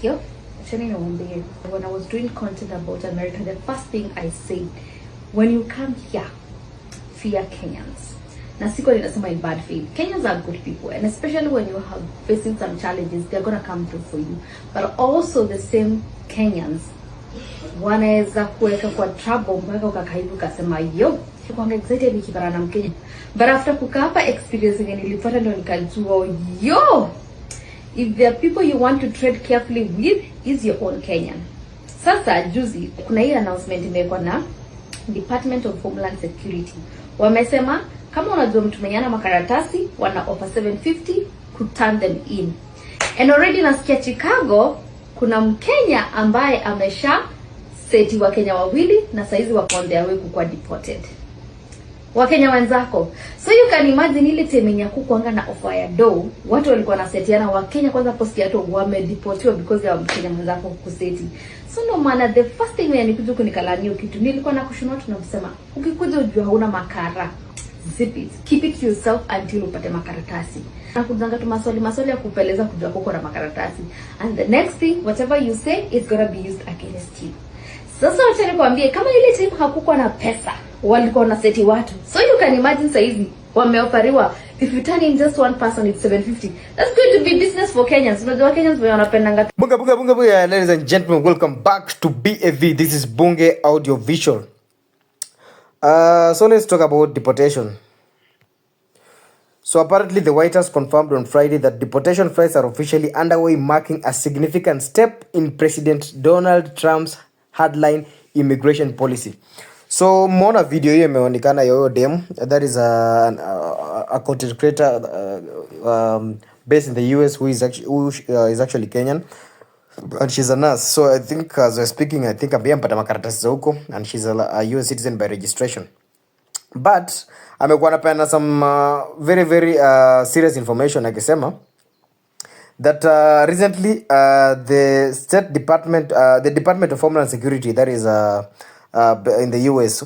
Yo, when I was doing content about America, the first thing I said, when you come here, fear Kenyans. Na siko ninasema in bad faith. Kenyans are good people, and especially when you have facing some challenges, they're gonna come through for you. But also the same Kenyans wanaweza kuweka kwa trouble mpaka ukakaibu kasema yo, sikuanga excited nikipata na Mkenya. But after kukaa hapa experience yenye nilipata ndio nikajua yo, if there are people you want to tread carefully with, is your own Kenyan. Sasa juzi kuna hii announcement imekuwa na Department of Homeland Security. Wamesema kama unajua mtu mwenye ana makaratasi wana offer 750 to turn them in. And already nasikia Chicago kuna Mkenya ambaye amesha seti wa Kenya wawili na saizi wako on their way kuwa deported. Wakenya wenzako. So you can imagine ile temenya kukuanga na offer ya do, watu walikuwa na setiana Wakenya kwanza posti yato wamedeportiwa because ya Mkenya mwenzako kuseti. So no maana the first thing when nikuja kunikalanio kitu nilikuwa na kushunwa tunasema ukikuja ujue hauna makara. Zip it. Keep it to yourself until upate makaratasi. Na kuzanga tu maswali ya kupeleza kujua kuko na makaratasi. And the next thing, whatever you say is gonna be used against you. Sasa wacha nikwambie kama ile time hakukuwa na pesa, walikuwa na seti watu. So you can imagine saizi wameofariwa if you turn in just one person it's 750. That's going to be business for Kenyans. Unajua Kenyans wanapendanga. Bunga, ladies and gentlemen, welcome back to BAV. This is Bunge Audio Visual. So let's talk about deportation. So apparently the White House confirmed on Friday that deportation flights are officially underway, marking a significant step in President Donald Trump's hardline immigration policy. So mona video hiyo imeonekana yoyo dem, that is a content creator based in the US who is actually Kenyan, and she's a nurse. So I think as we're speaking, I think amepata makaratasi za huko, and she's a US citizen by registration. But amekuwa anapeana some very serious information akisema that recently the State Department, the Department of Homeland Security, that is in the US,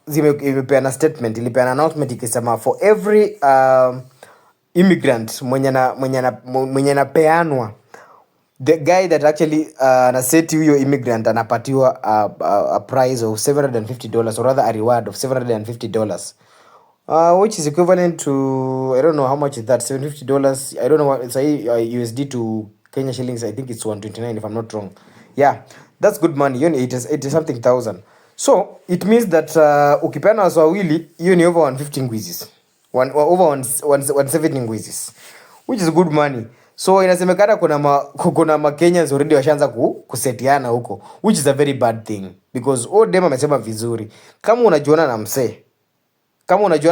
imepeana statement, ilipeana announcement ikisema for every immigrant mwenye anapeanwa, the guy that actually anaseti huyo immigrant anapatiwa a prize of $750, or rather a reward of $750, which is equivalent to, I don't know how much is that, $750. I don't know what it's USD to Kenya shillings. I think it's 129 if I'm not wrong. Yeah, that's good money. You know, it is something thousand. So it means that ukipeana watu wawili, hiyo ni over 150 ngwizis, over 170 ngwizis, which is good money. So inasemekana kuna ma Kenyans already washaanza kusetiana huko, which is a very bad thing because dem amesema vizuri, kama unajiona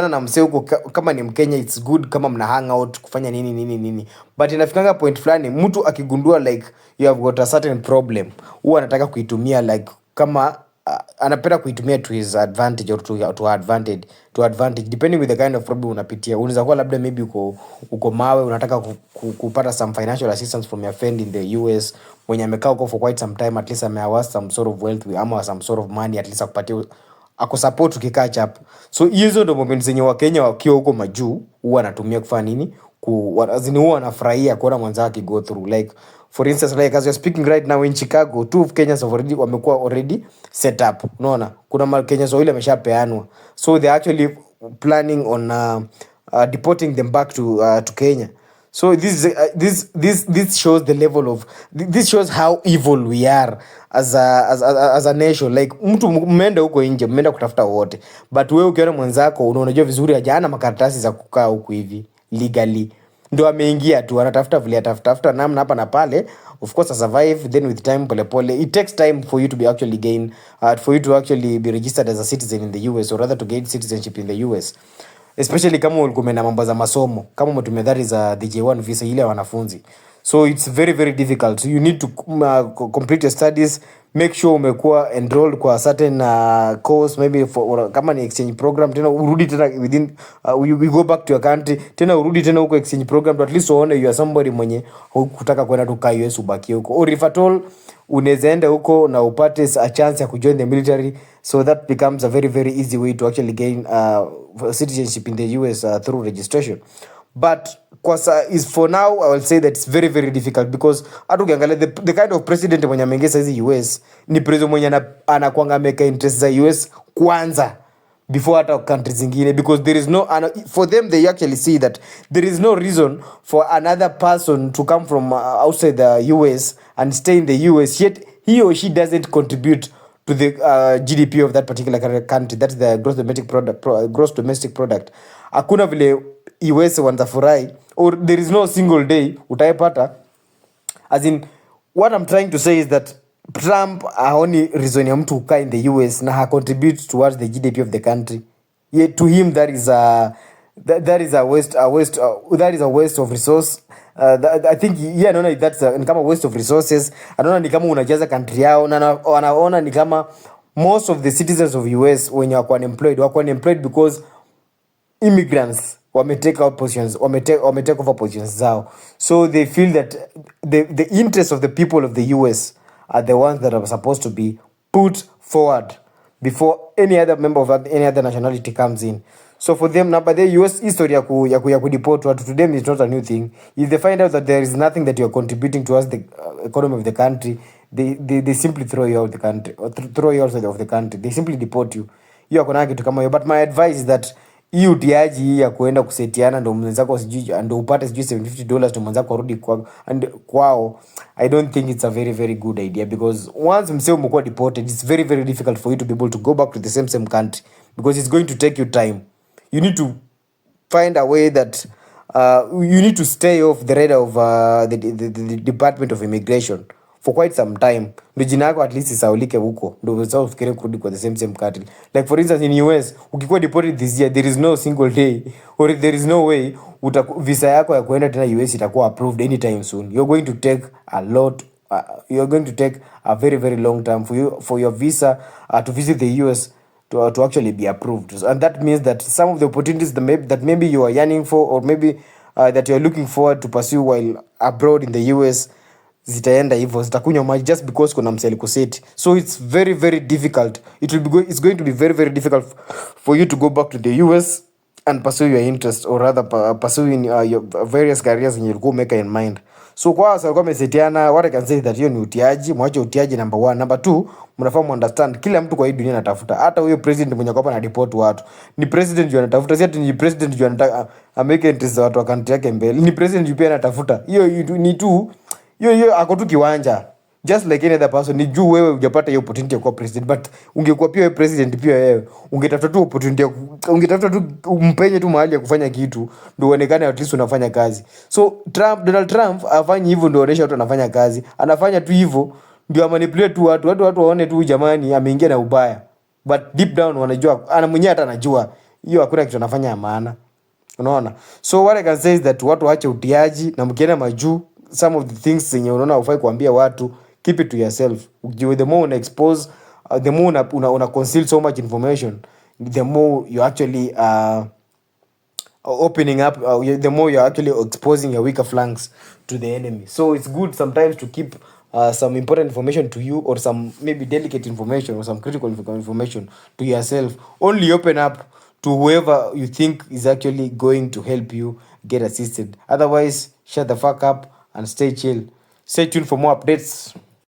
na mse huko, kama ni Mkenya it's good kama mna hang out kufanya nini, but inafikanga point fulani mtu akigundua like you have got a certain problem, huwa anataka kuitumia like kama anapenda kuitumia to his advantage or to advantage depending with the kind of problem unapitia. Unaweza kuwa labda maybe uko mawe, unataka kupata some financial assistance from your friend in the US mwenye amekaa huko for quite some time, at least ameawas some sort of wealth ama some sort of money, at least akupatie akusupport ukikatch up. So hizo ndo moments zenye wa Kenya wakiwa huko majuu huwa anatumia kufanya nini, huwa anafurahia kuona mwanzake go through. Like for instance, like as you're speaking right now in Chicago, 2 of Kenyans wamekuwa already set up. Unaona kuna Kenyans wawili ameshapeanwa, so they actually planning on deporting them back to Kenya. So this shows the level of, this shows how evil we are as a nation. Like mtu mmeenda huko nje, mmeenda kutafuta wote, but wewe ukiona mwanzako unajua vizuri hajana makaratasi za kukaa huko hivi legally, ndio ameingia tu anatafuta vile atafuta namna hapa na pale, of course a survive. Then with time pole it takes time for you to be actually gain for you to actually be registered as a citizen in the US, or rather to gain citizenship in the US, especially kama ulikuwa na mambo za masomo, kama umetumia za the J1 visa ile ya wanafunzi. So it's very difficult. So you need to complete your studies, make sure umekuwa enrolled kwa certain course, maybe for kama ni exchange program, tena urudi tena within we go back to your country, tena urudi tena huko exchange program, but at least uone you are somebody mwenye hukutaka kwenda tu kai US ubaki huko, or if at all unaweza enda huko na upate a chance ya kujoin the military. So that becomes a very easy way to actually gain citizenship in the US through registration. but is for now I will say that it's very very difficult because hata ukiangalia the kind of president mwenye ameingia saizi US ni president mwenye anakuanga ameka interest za US kwanza before hata countries zingine, because there is no for them they actually see that there is no reason for another person to come from outside the US and stay in the US, yet he or she doesn't contribute to the GDP of that particular country. That's the gross domestic product. Hakuna vile US wanafurahi, or there is no single day utaipata. As in, what I'm trying to say is that Trump haoni reason ya mtu kukaa in the US na ha contribute towards the GDP of the country. Yet to him that is a waste of resource. I think anaona that's ni kama waste of resources. Anaona ni kama unajaza country yao, na anaona ni kama most of the citizens of US wenye wako unemployed because immigrants take over positions zao. So they feel that the interests of the people of the US are the ones that are supposed to be put forward before any other member of any other nationality comes in. So for them, but the US history ya kudeport watu, to them is not a new thing. If they find out that there is nothing that you are contributing towards the economy of the country, they simply throw you out the country, or throw you outside of the country. They simply deport you. Hiyo hakuna kitu kama hiyo. But my advice is that hii utiaji hii ya kuenda kusetiana ndo mwenzako sijui ndo upate sijui $750 ndo mwenzako arudi kwao, I don't think it's a very very good idea, because once mseo umekuwa deported, it's very very difficult for you to be able to go back to the same country, because it's going to take you time. You need to find a way that you need to stay off the radar of the Department of Immigration for quite some time. Ndio jina yako at least isaulike huko, ndio usao fikire kurudi kwa the same country. Like for instance in US, ukikuwa deported this year, there is no single day or there is no way visa yako ya kuenda tena US itakuwa approved anytime soon. You're going to take a very very long time for your visa to visit the US to actually be approved. And that means that some of the opportunities that maybe you are yearning for, or maybe that you are looking forward to pursue while abroad in the US, zitaenda hivyo, zitakunywa maji just because kuna mseli kuseti. So it's very very difficult. It's going to be very very difficult for you to go back to the US and pursue your interest, or rather pursuing your various careers in your go maker in mind. So kwa sababu mesetiana, what I can say that hiyo ni utiaji. Mwache utiaji number 1. Number 2, mnafahamu understand kila mtu kwa hii dunia anatafuta. Hata huyo president mwenye kwa na deport watu, ni president yeye anatafuta. Si ni president yeye anataka ameke interest za watu wa country yake mbele. Ni president yeye pia anatafuta. Hiyo ni tu hiyo ako tu kiwanja, just like any other person. Ni juu wewe hujapata hiyo opportunity ya kuwa president, but ungekuwa pia wewe president pia wewe ungetafuta tu opportunity, ungetafuta tu umpenye tu mahali ya kufanya kitu ndio uonekane at least unafanya kazi. So Donald Trump afanye hivyo ndio onesha watu anafanya kazi, anafanya tu hivyo ndio manipulate tu watu waone tu jamani ameingia na ubaya, but deep down wanajua, ana mwenyewe hata anajua hiyo hakuna kitu anafanya maana, unaona. So what I can say is that watu waache utiaji, na mkienda majuu some of the things zenye unaona ufai kuambia watu, keep it to yourself. The more una expose, the more una conceal so much information, the more you actually opening up, the more you're actually exposing your weaker flanks to the enemy. So it's good sometimes to keep some important information to you, or some maybe delicate information, or some critical information to yourself. Only open up to whoever you think is actually going to help you get assisted. Otherwise, shut the fuck up and stay chill. Stay tuned for more updates.